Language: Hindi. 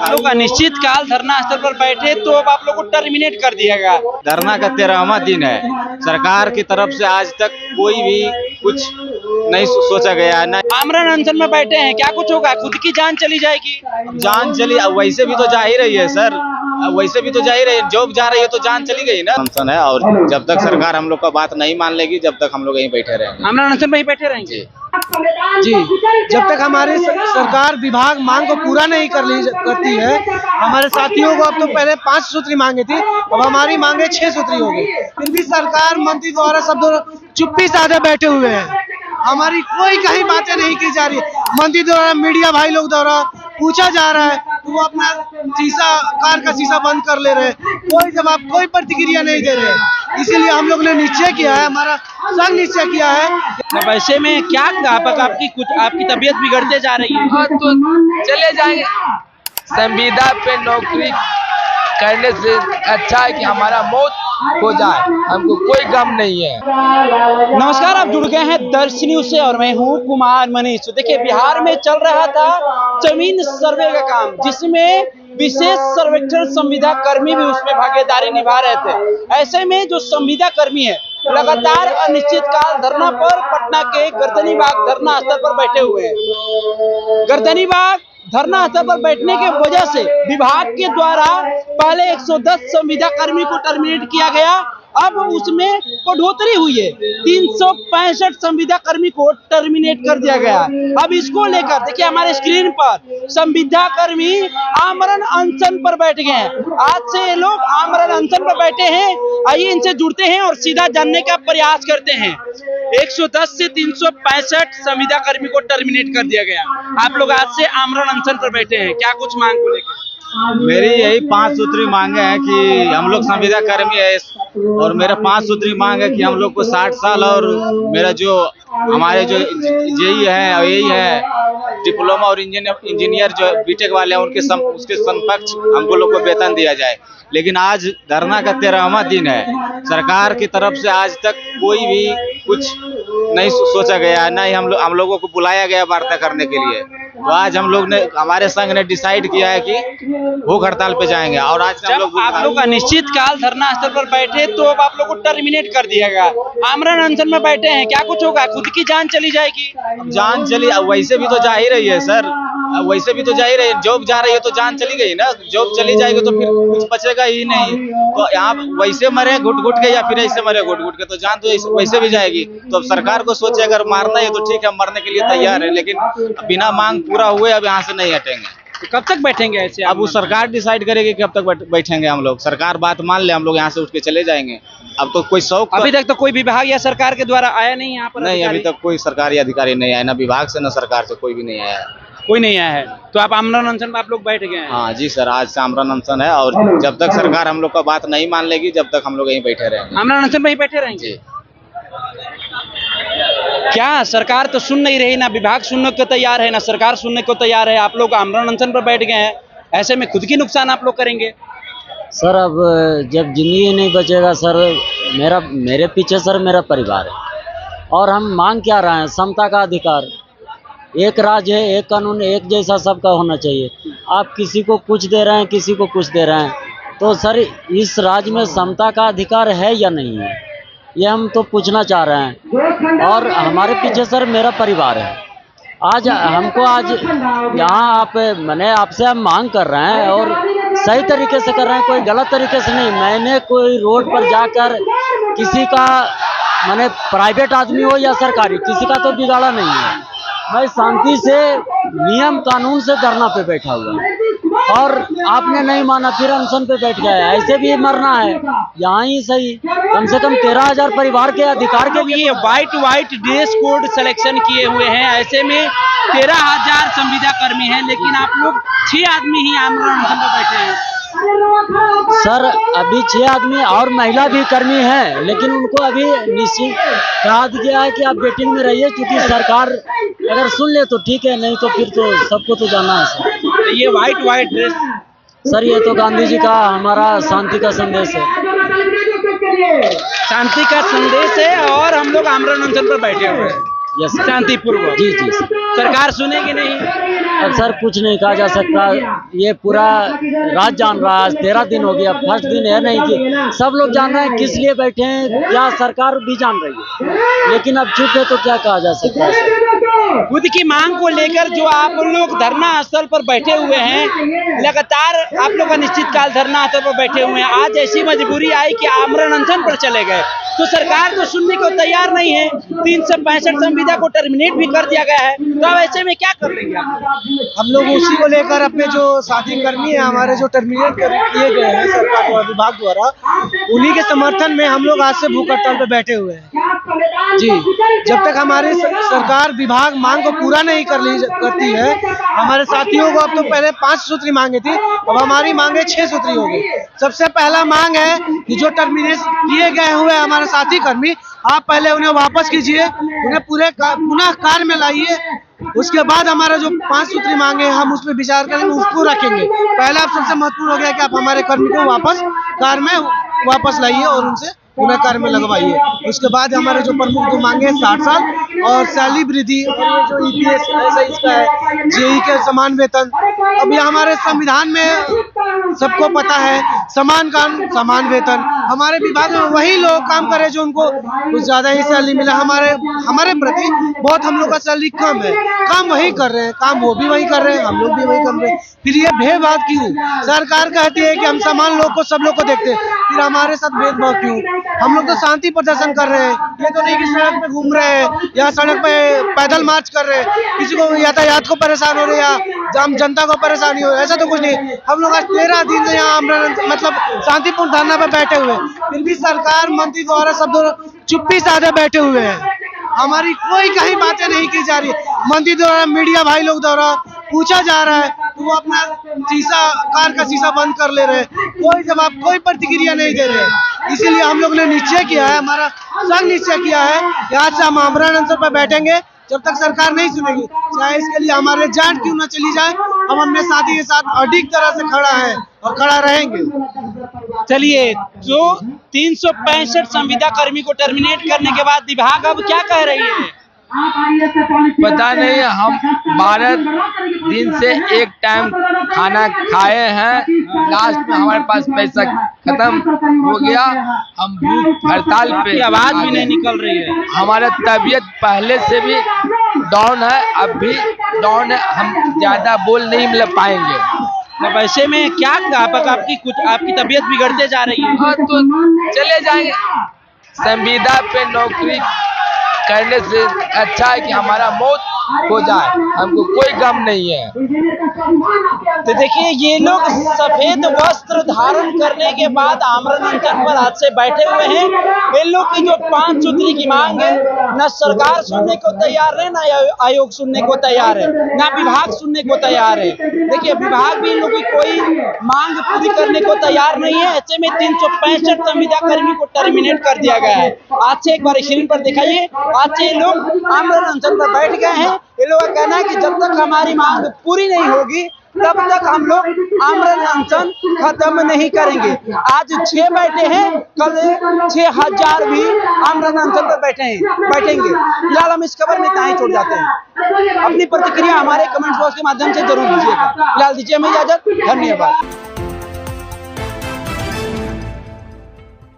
आप लोग अनिश्चित काल धरना स्थल पर बैठे तो अब आप लोग को टर्मिनेट कर दिया गया। धरना का 13वां दिन है। सरकार की तरफ से आज तक कोई भी कुछ नहीं सोचा गया है। आमरण अनशन में बैठे हैं, क्या कुछ होगा? खुद की जान चली जाएगी। जान चली, वैसे भी तो जा ही रही है सर, वैसे भी तो जा ही रही है, जॉब जा रही है तो जान चली गई ना। अनशन है और जब तक सरकार हम लोग का बात नहीं मान लेगी जब तक हम लोग यहीं बैठे रहेंगे। आमरण अनशन में ही बैठे रहेंगे जी, जब तक हमारी सरकार विभाग मांग को पूरा नहीं करती है। हमारे साथियों को अब तो पहले 5 सूत्री मांगे थी, अब हमारी मांगे 6 सूत्री हो गई। फिर भी सरकार मंत्री द्वारा सब चुप्पी साधे बैठे हुए हैं। हमारी कोई कहीं बातें नहीं की जा रही है। मंत्री द्वारा, मीडिया भाई लोग द्वारा पूछा जा रहा है तो वो अपना कार का शीशा बंद कर ले रहे हैं। कोई जवाब, कोई प्रतिक्रिया नहीं दे रहे। इसीलिए हम लोग ने निश्चय किया है, हमारा संघ निश्चय किया है। वैसे में क्या आपकी तबीयत बिगड़ते जा रही है? तो चले जाएंगे। संविदा पे नौकरी करने से अच्छा है कि हमारा मौत हो जाए, हमको कोई गम नहीं है। नमस्कार, आप जुड़ गए हैं दर्श न्यूज से और मैं हूं कुमार मनीष। तो देखिए, बिहार में चल रहा था जमीन सर्वे का काम, जिसमें विशेष सर्वेक्षण संविदा कर्मी भी उसमें भागीदारी निभा रहे थे। ऐसे में जो संविदा कर्मी है लगातार अनिश्चितकाल धरना पर पटना के गर्दनीबाग धरना स्थल पर बैठे हुए हैं। गर्दनीबाग धरना स्थल पर बैठने के वजह से विभाग के द्वारा पहले 110 संविदा कर्मी को टर्मिनेट किया गया, अब उसमें बढ़ोतरी हुई है। 365 संविदा कर्मी को टर्मिनेट कर दिया गया। अब इसको लेकर देखिए हमारे स्क्रीन पर संविदा कर्मी आमरण अनशन पर बैठ गए हैं। आज से ये लोग आमरण अनशन पर बैठे हैं। आइए इनसे जुड़ते हैं और सीधा जानने का प्रयास करते हैं। 110 से 365 संविदा कर्मी को टर्मिनेट कर दिया गया। आप लोग आज से आमरण अनशन पर बैठे हैं, क्या कुछ मांग को लेकर? मेरी यही 5 सूत्री मांगे हैं कि हम लोग संविदा कर्मी है और मेरा 5 सूत्री मांग है कि हम लोग को 60 साल और मेरा जो हमारे जो जेई है, यही है डिप्लोमा और इंजीनियर जो बीटेक वाले हैं उसके समकक्ष हमको लोग को वेतन दिया जाए। लेकिन आज धरना का 13वां दिन है। सरकार की तरफ से आज तक कोई भी कुछ नहीं सोचा गया है, ना ही हम लोगों को बुलाया गया वार्ता करने के लिए। तो आज हम लोग ने, हमारे संघ ने डिसाइड किया है कि भूख हड़ताल पे जाएंगे। और आज से आप लोग अनिश्चित काल धरना स्थल पर बैठे तो अब आप लोग को टर्मिनेट कर दिया गया। आमरण अनशन में बैठे हैं, क्या कुछ होगा? खुद की जान चली जाएगी। जान चली, वैसे भी तो जा ही रही है सर, वैसे भी तो जा ही रही है, जॉब जा रही है तो जान चली गई ना। जॉब चली जाएगी तो फिर कुछ बचेगा ही नहीं। तो यहाँ वैसे मरे घुट घुट के या फिर ऐसे मरे घुट घुट के, तो जान तो वैसे भी जाएगी। तो अब सरकार को सोचे, अगर मारना है तो ठीक है, मरने के लिए तैयार है, लेकिन बिना मांग पूरा हुए अब यहाँ से नहीं हटेंगे। तो कब तक बैठेंगे ऐसे? अब वो सरकार डिसाइड करेगी कि कब तक बैठेंगे हम लोग। सरकार बात मान ले, हम लोग यहाँ से उठ के चले जाएंगे। अब तो कोई शौक, अभी तक तो कोई विभाग या सरकार के द्वारा आया नहीं यहाँ पर? नहीं, अभी तक कोई सरकारी अधिकारी नहीं आया, ना विभाग से ना सरकार से, कोई भी नहीं आया। कोई नहीं आया है। तो आप आमरण अनशन में आप लोग बैठ गए हैं? हाँ जी सर, आज से आमरण अनशन है और जब तक सरकार हम लोग का बात नहीं मान लेगी जब तक हम लोग यहीं बैठे रहेंगे। आमरण अनशन में ही बैठे रहेंगे? क्या सरकार तो सुन नहीं रही, ना विभाग सुनने को तैयार है, ना सरकार सुनने को तैयार है। आप लोग आमरण अनशन पर बैठ गए हैं, ऐसे में खुद की नुकसान आप लोग करेंगे। सर अब जब जिंदगी नहीं बचेगा सर, मेरे पीछे सर मेरा परिवार है और हम मांग क्या रहे हैं? समता का अधिकार, एक राज्य है, एक कानून, एक जैसा सबका होना चाहिए। आप किसी को कुछ दे रहे हैं, किसी को कुछ दे रहे हैं, तो सर इस राज्य में समता का अधिकार है या नहीं है, ये हम तो पूछना चाह रहे हैं। और हमारे पीछे सर मेरा परिवार है। आज यहाँ मैंने आपसे हम मांग कर रहे हैं और सही तरीके से कर रहे हैं, कोई गलत तरीके से नहीं। मैंने कोई रोड पर जाकर किसी का, मैंने प्राइवेट आदमी हो या सरकारी, किसी का तो बिगाड़ा नहीं है। मैं शांति से नियम कानून से धरना पे बैठा हुआ और आपने नहीं माना, फिर अनशन पे बैठ गया। ऐसे भी मरना है यहाँ ही सही। कम से कम 13,000 परिवार के अधिकार के लिए व्हाइट ड्रेस कोड सिलेक्शन किए हुए हैं। ऐसे में 13,000 संविदा कर्मी हैं, लेकिन आप लोग 6 आदमी ही आमरण अनशन पे बैठे हैं। सर अभी 6 आदमी और महिला भी कर्मी हैं, लेकिन उनको अभी निश्चित कहा गया है कि आप वेटिंग में रहिए, क्योंकि सरकार अगर सुन ले तो ठीक है, नहीं तो फिर तो सबको तो जाना है सर। ये व्हाइट ड्रेस सर, ये तो गांधी जी का हमारा शांति का संदेश है। शांति का संदेश है और हम लोग आमरण अनशन पर बैठे हुए हैं। Yes sir. शांतिपूर्वक। जी जी सर। सरकार सुनेगी नहीं? अब सर कुछ नहीं कहा जा सकता, ये पूरा राज जान रहा है। आज 13 दिन हो गया, फर्स्ट दिन है नहीं कि सब लोग जान रहे हैं किस लिए बैठे हैं, या सरकार भी जान रही है, लेकिन अब चुप है तो क्या कहा जा सकता है सर। खुद की मांग को लेकर जो आप लोग धरना स्थल पर बैठे हुए हैं, लगातार आप लोग अनिश्चितकाल धरना स्थल पर बैठे हुए हैं, आज ऐसी मजबूरी आई कि आमरण अनशन पर चले गए, तो सरकार तो सुनने को तैयार नहीं है। 365 संविदा को टर्मिनेट भी कर दिया गया है, तो अब ऐसे में क्या कर लेंगे आप? हम लोग उसी को लेकर अपने जो साथी कर्मी है हमारे जो टर्मिनेट किए गए हैं सरकार द्वारा, विभाग द्वारा, उन्हीं के समर्थन में हम लोग आज से भूख हड़ताल पे बैठे हुए हैं। जी, जब तक हमारी सरकार विभाग मांग को पूरा नहीं करती है, हमारे साथियों को अब तो पहले 5 सूत्री मांगे थी, अब हमारी मांगे 6 सूत्री हो गई। सबसे पहला मांग है कि जो टर्मिनेट किए गए हुए हमारे साथी कर्मी, आप पहले उन्हें वापस कीजिए, उन्हें पुनः कार्य में लाइए, उसके बाद हमारा जो 5 सूत्री मांगे हम उस पर विचार करेंगे, उसको रखेंगे। पहला अब सबसे महत्वपूर्ण हो गया कि आप हमारे कर्मी को वापस कार्य में वापस लाइए और उनसे पुनः कार्य में लगवाइए। उसके बाद हमारे जो प्रमुख जो मांगे 60 साल और सैलरी वृद्धि, और ये जो EPS ऐसा इसका है, जेई के समान वेतन। अब ये हमारे संविधान में सबको पता है, समान काम समान वेतन। हमारे विभाग में वही लोग काम कर रहे हैं जो उनको कुछ ज्यादा ही सैलरी मिला, हमारे प्रति बहुत हम लोग का सैलरी कम है। काम वही कर रहे हैं, काम वो भी वही कर रहे हैं, हम लोग भी वही कर रहे हैं, फिर ये भेदभाव क्यों? सरकार कहती है कि हम समान लोग को सब लोग को देखते हैं, फिर हमारे साथ भेदभाव क्यों? हम लोग तो शांति प्रदर्शन कर रहे हैं, ये तो नहीं कि सड़क पे घूम रहे हैं या सड़क पे पैदल मार्च कर रहे हैं, किसी को यातायात को परेशान हो रहे हैं या जनता को परेशानी हो रही है, ऐसा तो कुछ नहीं। हम लोग आज 13 दिन से यहाँ मतलब शांतिपूर्ण धरना पे बैठे हुए, फिर भी सरकार मंत्री द्वारा सब लोग चुप्पी साधे बैठे हुए हैं। हमारी कोई कहीं बातें नहीं की जा रही है, मंत्री द्वारा मीडिया भाई लोग द्वारा पूछा जा रहा है तो वो अपना कार का शीशा बंद कर ले रहे हैं, कोई जवाब कोई प्रतिक्रिया नहीं दे रहे। इसीलिए हम लोग ने निश्चय किया है, हमारा संघ निश्चय किया है कि आज से हम आमरण अनशन पर बैठेंगे जब तक सरकार नहीं सुनेगी, चाहे इसके लिए हमारे जान क्यों न चली जाए। हम अपने साथी के साथ अडिग तरह से खड़ा है और खड़ा रहेंगे। चलिए, जो 365 संविदा कर्मी को टर्मिनेट करने के बाद विभाग अब क्या कह रही है? पता नहीं, हम 12 दिन से एक टाइम खाना खाए हैं, लास्ट में हमारे पास पैसा खत्म हो गया, हम भूख हड़ताल पे। आवाज भी नहीं निकल रही है। हमारा तबीयत पहले से भी डाउन है, अब भी डाउन है, हम ज्यादा बोल नहीं पाएंगे। अब ऐसे में क्या आपकी तबीयत बिगड़ते जा रही है? हाँ, तो चले जाएंगे। संविदा पे नौकरी करने से अच्छा है कि हमारा मौत हो जाए, हमको कोई गम नहीं है। तो देखिए, ये लोग सफेद वस्त्र धारण करने के बाद आमरण अनशन पर आज से बैठे हुए हैं। इन लोग की जो 5 सूत्री की मांग है, न सरकार सुनने को तैयार है, न आयोग सुनने को तैयार है, न विभाग सुनने को तैयार है। देखिए, विभाग भी इन लोगों की कोई मांग पूरी करने को तैयार नहीं है। ऐसे में 365 संविदा कर्मी को टर्मिनेट कर दिया गया है। आज से एक बार स्क्रीन पर दिखाइए, आज से ये लोग आमरण अनशन पर बैठ गए हैं। ये लोगों का कहना है कि जब तक हमारी मांग पूरी नहीं होगी तब तक हम लोग आमरण अनशन खत्म नहीं करेंगे। आज 6 बैठे हैं, कल 6000 भी आमरण अनशन पर बैठेंगे। फिलहाल हम इस खबर में इतना ही छोड़ जाते हैं। अपनी प्रतिक्रिया हमारे कमेंट बॉक्स के माध्यम से जरूर दीजिएगा। फिलहाल दीजिए हमें इजाजत, धन्यवाद।